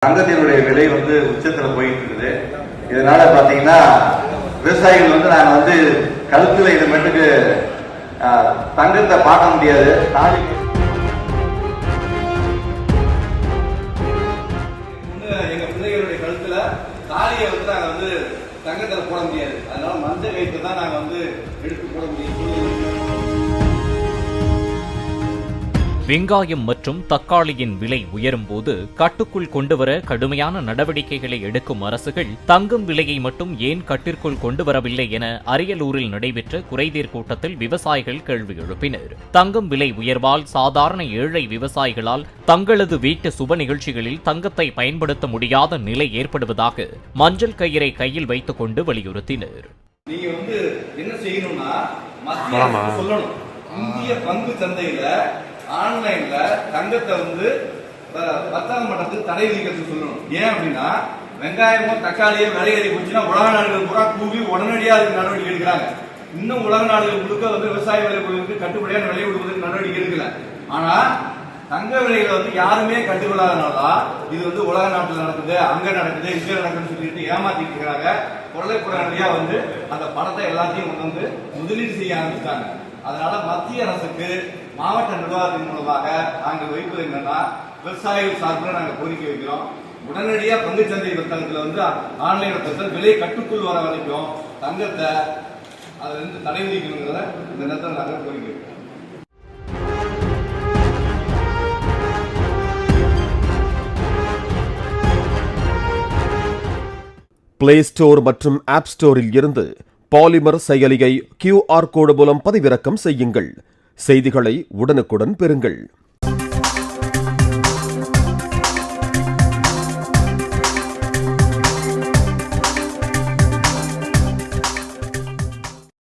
தங்கத்தினுடைய விலை உச்சத்துல போயிட்டு இருக்குது. இதனால பாத்தீங்கன்னா விவசாயிகள் நாங்க கழுத்துல இது மட்டுக்கு தங்கத்தை பார்க்க முடியாது. எங்க பிள்ளைகளுடைய கழுத்துல தாலியை நாங்க தங்கத்துல போட முடியாது. அதனால மஞ்சள் கயிற்று தான் நாங்க எடுத்து போட முடியும். வெங்காயம் மற்றும் தக்காளியின் விலை உயரும் போது கட்டுக்குள் கொண்டுவர கடுமையான நடவடிக்கைகளை எடுக்கும் அரசுகள் தங்கம் விலையை மட்டும் ஏன் கட்டிற்குள் கொண்டுவரவில்லை என அரியலூரில் நடைபெற்ற குறைதீர் கூட்டத்தில் விவசாயிகள் கேள்வி எழுப்பினர். தங்கம் விலை உயர்வால் சாதாரண ஏழை விவசாயிகளால் தங்களது வீட்டு சுப நிகழ்ச்சிகளில் தங்கத்தை பயன்படுத்த முடியாத நிலை ஏற்படுவதாக மஞ்சள் கயிறை கையில் வைத்துக் கொண்டு வலியுறுத்தினர். என்ன செய்யணும்னா சொல்லணும், இந்திய பங்கு சந்தையில ஆன்லைன்ல தங்கத்தை வர்த்தக மட்டத்துக்கு தடை விதிக்கிறதுக்கு சொல்லணும். ஏன் அப்படின்னா வெங்காயமோ தக்காளியோ விலை ஏறி போச்சுன்னா உலக நாடுகள் பூரா கூவி உடனடியாக அதுக்கு நடவடிக்கை எடுக்கிறாங்க. இன்னும் உலக நாடுகள் முழுக்க விவசாய விலை பொருளுக்கு கட்டுப்படியான விலை கொடுப்பதற்கு நடவடிக்கை எடுக்கல. ஆனா தங்க விலைகளை யாருமே கண்டுகொள்ளாதனாலதான் இது உலக நாட்டில் நடக்குது, அங்க நடக்குது, இங்க நடக்குதுன்னு சொல்லிட்டு ஏமாத்திட்டு இருக்கிறாங்க. கொள்ளைப்புறநிலையா அந்த பணத்தை எல்லாத்தையும் முதலீடு செய்ய ஆரம்பிச்சாங்க. அதனால மத்திய அரசுக்கு மாவட்ட நிர்வாகத்தின் மூலமாக நாங்கள் வைப்பது என்னன்னா, விவசாயிகள் சார்பில் நாங்கள் கோரிக்கை வைக்கிறோம். உடனடியா பங்குச்சந்தை வர்த்தகத்துல ஆன்லைன் வர்த்தகத்தில் விலை கட்டுக்குள் வர வரைக்கும் தங்கத்தை அதுல தடை விதிக்கணுங்கிறத இந்த நேரத்தில் நாங்கள் கோரிக்கை வைக்கிறோம். பிளே ஸ்டோர் மற்றும் ஆப் ஸ்டோரில் இருந்து பாலிமர் செயலியை QR கோடு மூலம் பதிவிறக்கம் செய்யுங்கள். செய்திகளை உடனுக்குடன் பெறுங்கள்.